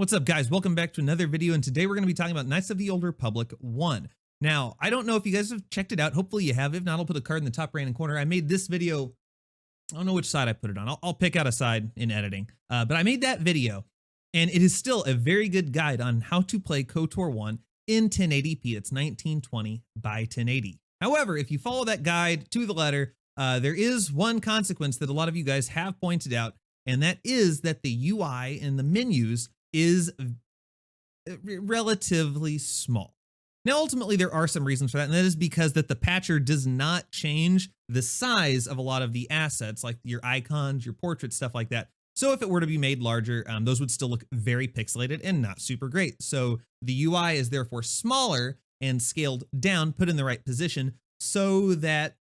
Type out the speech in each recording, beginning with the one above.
What's up, guys? Welcome back to another video, and today we're going to be talking about Knights of the Old Republic 1. Now, I don't know if you guys have checked it out. Hopefully you have. If not, I'll put a card in the top right-hand corner. I made this video. I don't know which side I put it on. I'll pick out a side in editing. But I made that video, and it is still a very good guide on how to play KOTOR 1 in 1080p. It's 1920 by 1080. However, if you follow that guide to the letter, there is one consequence that a lot of you guys have pointed out, and that is that the UI and the menus is relatively small. Now, ultimately, there are some reasons for that, and that is because that the patcher does not change the size of a lot of the assets, like your icons, your portraits, stuff like that. So if it were to be made larger, those would still look very pixelated and not super great. So the UI is therefore smaller and scaled down, put in the right position so that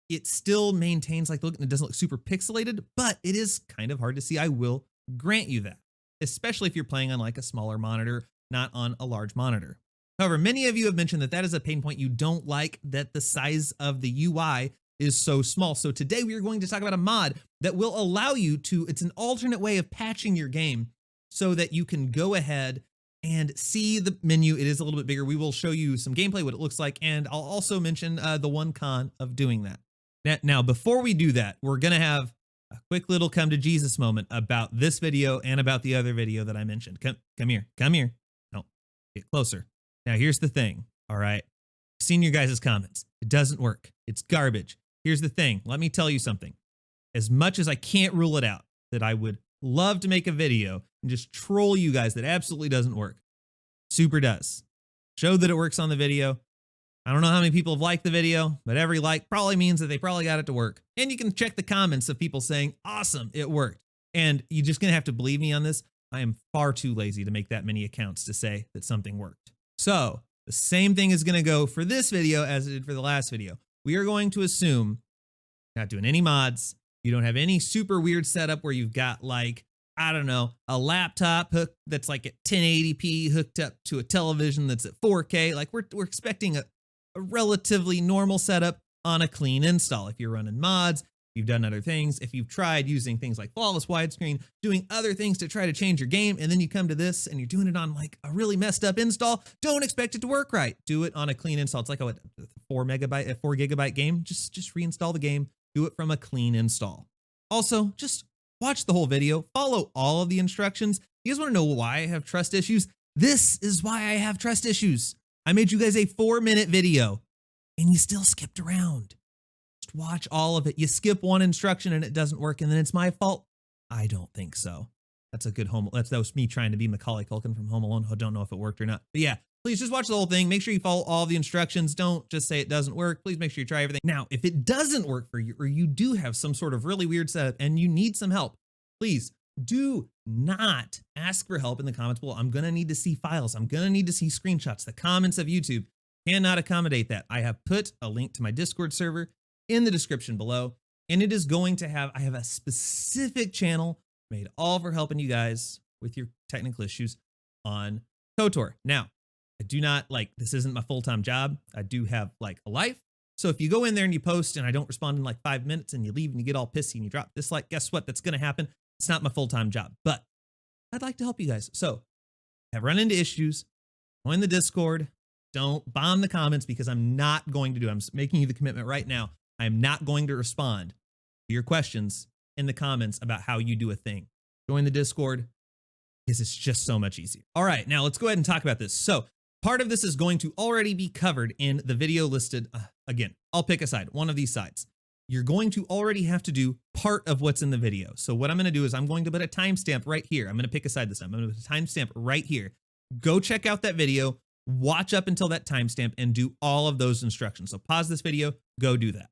it still maintains like the look, and it doesn't look super pixelated, but it is kind of hard to see. I will grant you that, especially if you're playing on like a smaller monitor, not on a large monitor. However, many of you have mentioned that that is a pain point. You don't like that the size of the UI is so small. So today we are going to talk about a mod that will allow you to, it's an alternate way of patching your game so that you can go ahead and see the menu. It is a little bit bigger. We will show you some gameplay, what it looks like, and I'll also mention the one con of doing that. Now, before we do that, we're going to have a quick little come to Jesus moment about this video and about the other video that I mentioned. Come here. No, get closer. Now, here's the thing. All right. I've seen your guys' comments. It doesn't work. It's garbage. Here's the thing. Let me tell you something. As much as I can't rule it out, that I would love to make a video and just troll you guys that absolutely doesn't work. Super does. Show that it works on the video. I don't know how many people have liked the video, but every like probably means that they probably got it to work. And you can check the comments of people saying, awesome, it worked. And you're just going to have to believe me on this. I am far too lazy to make that many accounts to say that something worked. So the same thing is going to go for this video as it did for the last video. We are going to assume not doing any mods. You don't have any super weird setup where you've got like, I don't know, a laptop hook that's like at 1080p hooked up to a television that's at 4K. Like we're expecting a relatively normal setup on a clean install. If you're running mods, you've done other things, if you've tried using things like flawless widescreen, doing other things to try to change your game, and then you come to this and you're doing it on like a really messed up install, don't expect it to work right. Do it on a clean install. It's like a 4 gigabyte game. Just reinstall the game. Do it from a clean install. Also, just watch the whole video. Follow all of the instructions. You guys want to know why I have trust issues? This is why I have trust issues. I made you guys a 4-minute video and you still skipped around. Just watch all of it. You skip one instruction and it doesn't work, and then it's my fault. I don't think so. That's a good that was me trying to be Macaulay Culkin from Home Alone. I don't know if it worked or not. But yeah, please just watch the whole thing. Make sure you follow all the instructions. Don't just say it doesn't work. Please make sure you try everything. Now, if it doesn't work for you, or you do have some sort of really weird setup and you need some help, please do not ask for help in the comments below. I'm going to need to see files. I'm going to need to see screenshots. The comments of YouTube cannot accommodate that. I have put a link to my Discord server in the description below, and it is going to have, I have a specific channel made all for helping you guys with your technical issues on KOTOR. Now, I do not this isn't my full-time job. I do have like a life. So if you go in there and you post and I don't respond in like 5 minutes and you leave and you get all pissy and you drop dislike, guess what? That's going to happen. It's not my full-time job, but I'd like to help you guys. So have run into issues, join the Discord. Don't bomb the comments, because I'm not going to do it. I'm making you the commitment right now. I'm not going to respond to your questions in the comments about how you do a thing. Join the Discord, because it's just so much easier. All right, now let's go ahead and talk about this. So part of this is going to already be covered in the video listed. Again, I'll pick a side, one of these sides. You're going to already have to do part of what's in the video. So what I'm going to do is I'm going to put a timestamp right here. I'm going to pick a side this time. I'm going to put a timestamp right here. Go check out that video, watch up until that timestamp, and do all of those instructions. So pause this video, go do that.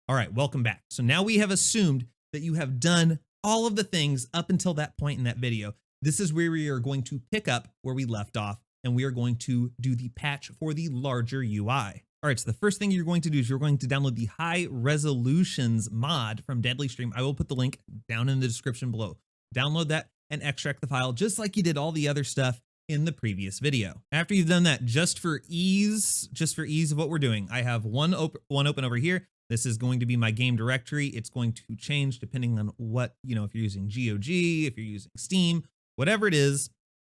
All right, welcome back. So now we have assumed that you have done all of the things up until that point in that video. This is where we are going to pick up where we left off, and we are going to do the patch for the larger UI. All right, so the first thing you're going to do is you're going to download the High Resolutions mod from Deadly Stream. I will put the link down in the description below. Download that and extract the file just like you did all the other stuff in the previous video. After you've done that, just for ease of what we're doing, I have one open over here. This is going to be my game directory. It's going to change depending on what, if you're using GOG, if you're using Steam, whatever it is.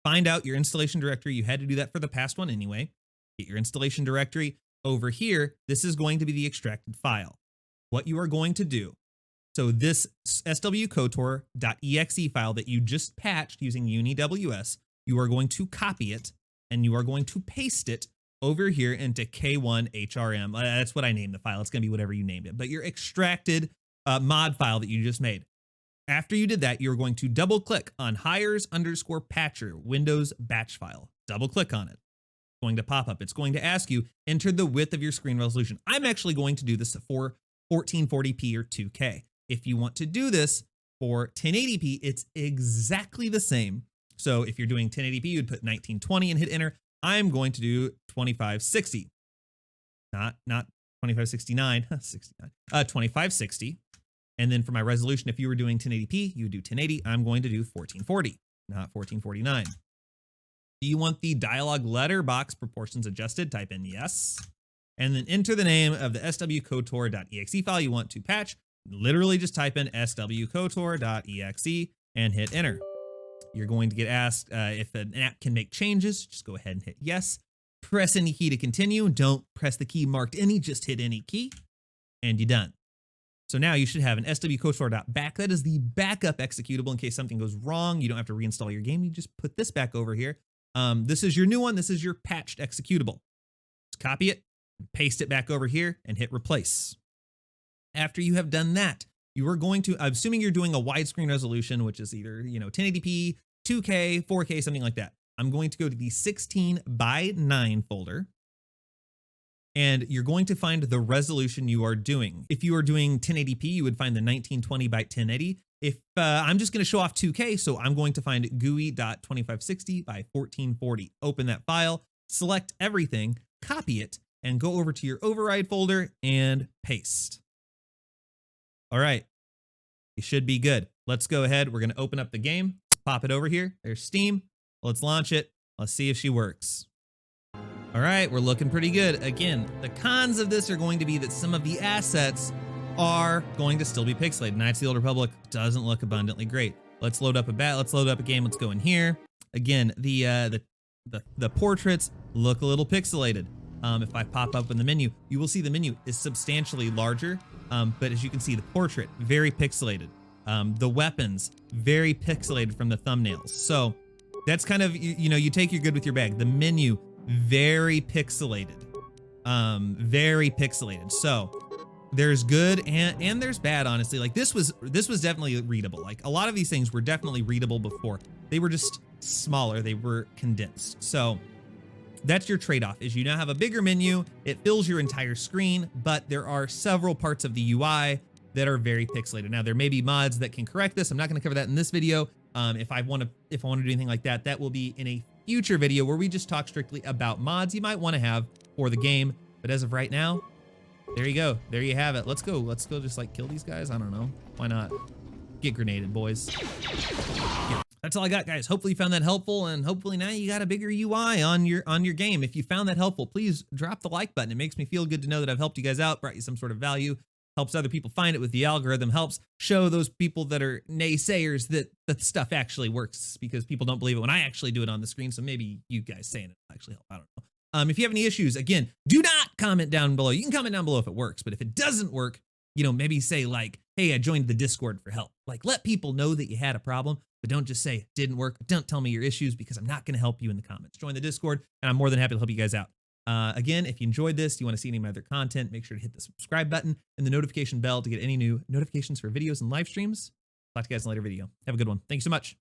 find out your installation directory. You had to do that for the past one anyway. Get your installation directory. Over here, this is going to be the extracted file. What you are going to do, so this swkotor.exe file that you just patched using UniWS, you are going to copy it and you are going to paste it over here into K1HRM. That's what I named the file. It's going to be whatever you named it, but your extracted mod file that you just made. After you did that, you're going to double click on hires_patcher Windows batch file. Double click on it. It's going to pop up. It's going to ask you, enter the width of your screen resolution. I'm actually going to do this for 1440p or 2K. If you want to do this for 1080p, it's exactly the same. So if you're doing 1080p, you'd put 1920 and hit enter. I'm going to do 2560. Not 2569, 69, 2560. And then for my resolution, if you were doing 1080p, you would do 1080. I'm going to do 1440, not 1449. Do you want the dialog letterbox proportions adjusted? Type in yes. And then enter the name of the swkotor.exe file you want to patch. Literally just type in swkotor.exe and hit enter. You're going to get asked if an app can make changes. Just go ahead and hit yes. Press any key to continue. Don't press the key marked any, just hit any key and you're done. So now you should have an swkotor.back. That is the backup executable in case something goes wrong. You don't have to reinstall your game. You just put this back over here. This is your new one. This is your patched executable. Just copy it, paste it back over here and hit replace. After you have done that, you are going to, I'm assuming you're doing a widescreen resolution, which is either, 1080p, 2K, 4K, something like that. I'm going to go to the 16:9 folder. And you're going to find the resolution you are doing. If you are doing 1080p, you would find the 1920 by 1080. If I'm just going to show off 2K, so I'm going to find GUI.2560 by 1440. Open that file, select everything, copy it, and go over to your override folder and paste. All right, you should be good. Let's go ahead. We're going to open up the game, pop it over here. There's Steam. Let's launch it. Let's see if she works. All right, we're looking pretty good. Again, the cons of this are going to be that some of the assets are going to still be pixelated. Knights of the Old Republic doesn't look abundantly great. Let's load up a Let's load up a game. Let's go in here. Again, the portraits look a little pixelated. If I pop up in the menu, you will see the menu is substantially larger. But as you can see, the portrait very pixelated. The weapons very pixelated from the thumbnails. So that's kind of you take your good with your bad. The menu very pixelated, very pixelated. So there's good and there's bad, honestly. Like this was definitely readable. Like a lot of these things were definitely readable before. They were just smaller, they were condensed. So that's your trade-off, is you now have a bigger menu, it fills your entire screen, but there are several parts of the UI that are very pixelated. Now there may be mods that can correct this. I'm not gonna cover that in this video. If I want to do anything like that, that will be in a future video where we just talk strictly about mods you might want to have for the game. But as of right now, there you go. There you have it. Let's go just like kill these guys. I don't know. Why not? Get grenaded, boys. Yeah. That's all I got, guys. Hopefully you found that helpful, and hopefully now you got a bigger UI on your game. If you found that helpful, please drop the like button. It makes me feel good to know that I've helped you guys out, brought you some sort of value. Helps other people find it with the algorithm, helps show those people that are naysayers that the stuff actually works, because people don't believe it when I actually do it on the screen. So maybe you guys saying it will actually help. I don't know. If you have any issues, again, do not comment down below. You can comment down below if it works, but if it doesn't work, maybe say like, hey, I joined the Discord for help. Like, let people know that you had a problem, but don't just say it didn't work. Don't tell me your issues, because I'm not going to help you in the comments. Join the Discord, and I'm more than happy to help you guys out. Again, if you enjoyed this, you want to see any of my other content, make sure to hit the subscribe button and the notification bell to get any new notifications for videos and live streams. Talk to you guys in a later video. Have a good one. Thank you so much.